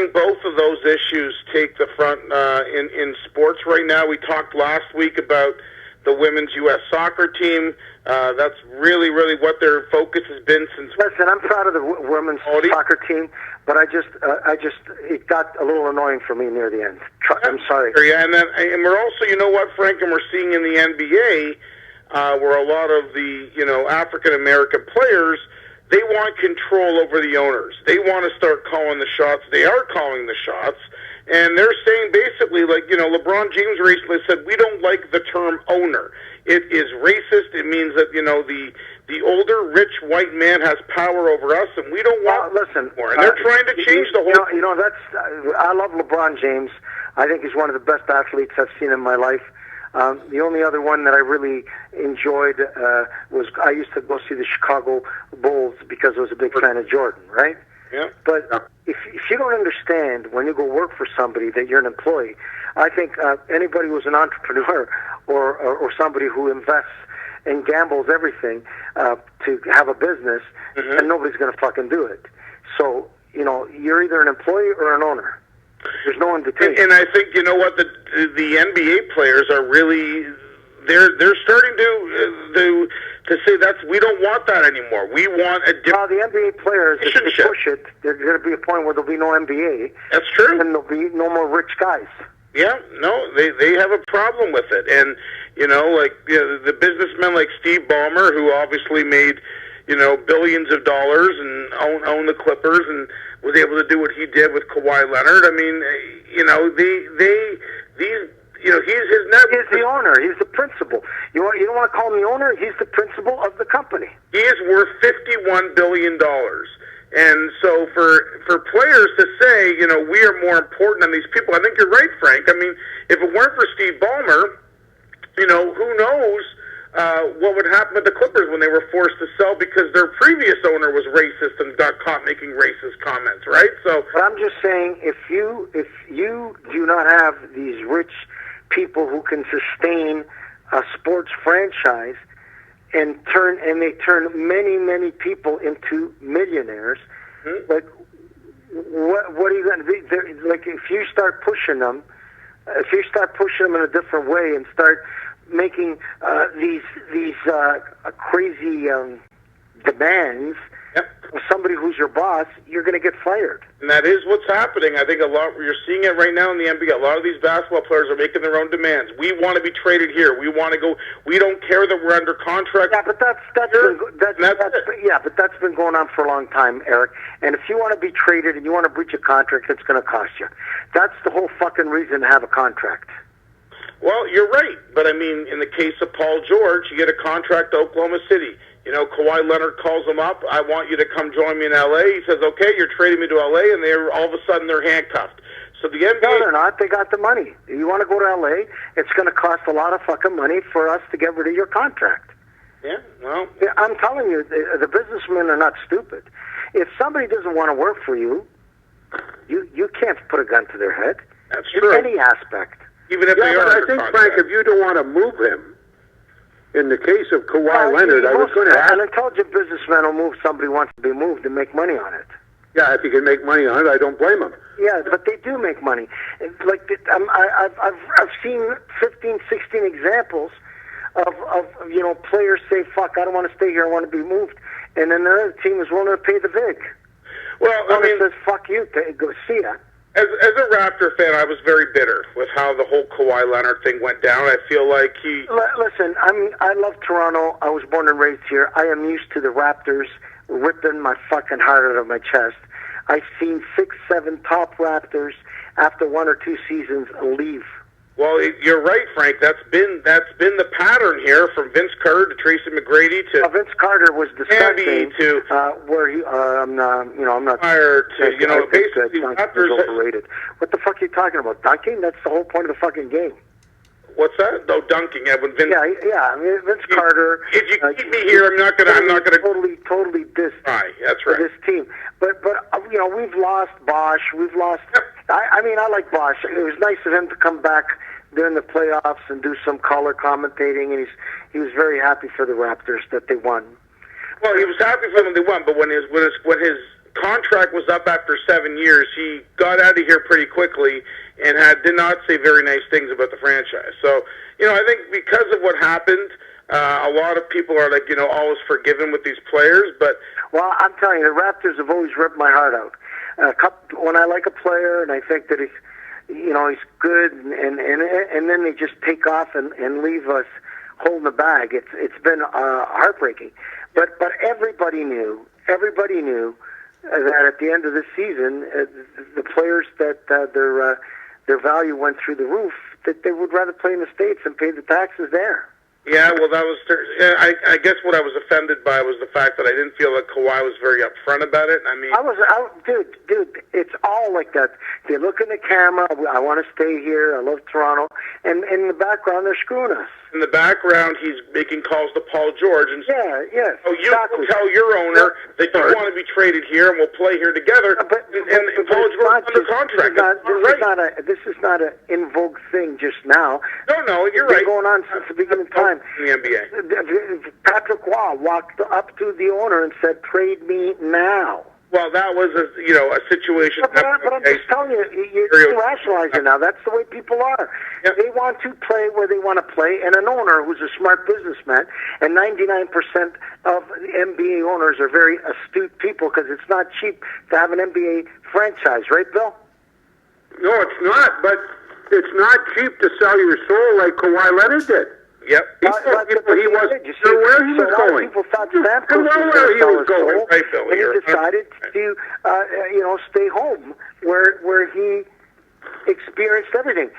seeing both of those issues take the front in sports right now. We talked last week about the women's U.S. soccer team. That's really what their focus has been since. Listen, I'm proud of the women's soccer team, but it got a little annoying for me near the end. I'm sorry. Yeah, and we're also, you know what, Frank, and we're seeing in the NBA where a lot of the African American players, they want control over the owners. They want to start calling the shots. They are calling the shots. And they're saying basically, like, LeBron James recently said, we don't like the term owner. It is racist. It means that, the older, rich white man has power over us, and we don't want more. And they're trying to change the whole... I love LeBron James. I think he's one of the best athletes I've seen in my life. The only other one that I really enjoyed was I used to go see the Chicago Bulls because I was a big fan of Jordan, right? Yeah. But if you don't understand when you go work for somebody that you're an employee, I think anybody who's an entrepreneur or somebody who invests and gambles everything to have a business, and nobody's going to fucking do it. So, you're either an employee or an owner. There's no in between. And I think, you know what, the NBA players are really... They're starting to say we don't want that anymore. We want a different... the NBA players, if they push it, there's going to be a point where there'll be no NBA. That's true. And there'll be no more rich guys. Yeah, no, they have a problem with it. And, the businessmen like Steve Ballmer, who obviously made, billions of dollars and own the Clippers and was able to do what he did with Kawhi Leonard. I mean, he's his network. He's the owner. He's the principal. You don't want to call him the owner? He's the principal of the company. He is worth $51 billion. And so for players to say, we are more important than these people, I think you're right, Frank. I mean, if it weren't for Steve Ballmer, who knows what would happen with the Clippers when they were forced to sell because their previous owner was racist and got caught making racist comments, right? So, but I'm just saying, if you do not have these rich people who can sustain a sports franchise and they turn many people into millionaires, like what are you going to be? Like if you start pushing them in a different way and start making these crazy demands of somebody who's your boss, you're going to get fired. And that is what's happening. I think you're seeing it right now in the NBA. A lot of these basketball players are making their own demands. We want to be traded here. We want to go. We don't care that we're under contract. Yeah, but that's been going on for a long time, Eric. And if you want to be traded and you want to breach a contract, it's going to cost you. That's the whole fucking reason to have a contract. Well, you're right. But, I mean, in the case of Paul George, you get a contract to Oklahoma City. Kawhi Leonard calls him up. I want you to come join me in L.A. He says, okay, you're trading me to L.A., and all of a sudden they're handcuffed. So the NBA... No, they're not. They got the money. If you want to go to L.A., it's going to cost a lot of fucking money for us to get rid of your contract. Yeah, well... I'm telling you, the businessmen are not stupid. If somebody doesn't want to work for you, you can't put a gun to their head. That's true. In any aspect. Even if they are I think, Frank, if you don't want to move him, in the case of Kawhi Leonard, I was going to ask... An intelligent businessman will move somebody who wants to be moved and make money on it. Yeah, if he can make money on it, I don't blame him. Yeah, but they do make money. Like I've seen 15, 16 examples of players say, "Fuck, I don't want to stay here. I want to be moved," and then the other team is willing to pay the vig. Well, I mean, says, "Fuck you, go see ya." As a Raptor fan, I was very bitter with how the whole Kawhi Leonard thing went down. I feel like he... Listen, I love Toronto. I was born and raised here. I am used to the Raptors ripping my fucking heart out of my chest. I've seen 6, 7 top Raptors after 1 or 2 seasons leave. Well, you're right, Frank. That's been the pattern here, from Vince Carter to Tracy McGrady to Vince Carter was disgusting. To where he, I'm not. Prior to basically Raptors overrated. What the fuck are you talking about? Dunking? That's the whole point of the fucking game. What's that? No, dunking. When Vince. Yeah. I mean, Vince Carter. If you keep me here, I'm not gonna. Totally dissed. Right. That's right. This team, but we've lost Bosch. We've lost. Yep. I like Bosch. It was nice of him to come back during the playoffs and do some color commentating, and he was very happy for the Raptors that they won. Well, he was happy for them they won, but when his contract was up after 7 years, he got out of here pretty quickly and did not say very nice things about the franchise. So, I think because of what happened, a lot of people are like, always forgiven with these players. But well, I'm telling you, the Raptors have always ripped my heart out. When I like a player and I think that he's good, and then they just take off and leave us holding the bag. It's been heartbreaking. But everybody knew that at the end of the season, the players that their value went through the roof, that they would rather play in the States and pay the taxes there. Yeah, well, that was. I guess what I was offended by was the fact that I didn't feel that Kawhi was very upfront about it. I mean, dude, it's all like that. They look in the camera. I want to stay here. I love Toronto, and in the background, they're screwing us. In the background, he's making calls to Paul George and yes. Oh, you will tell your owner that you want to be traded here and we'll play here together. But Paul George under contract. This is not an in vogue thing just now. No, you're It's right. been going on since the beginning of time. In the NBA. Patrick Waugh walked up to the owner and said, "Trade me now." Well, that was a situation. But I'm just telling you, you're rationalizing now. That's the way people are. Yep. They want to play where they want to play, and an owner who's a smart businessman, and 99% of the NBA owners are very astute people because it's not cheap to have an NBA franchise, right, Bill? No, it's not, but it's not cheap to sell your soul like Kawhi Leonard did. Yep. He wasn't sure where he was going. A lot of people thought Stamkos was where he was going, going. Right, Bill, and he decided to, stay home where he experienced everything.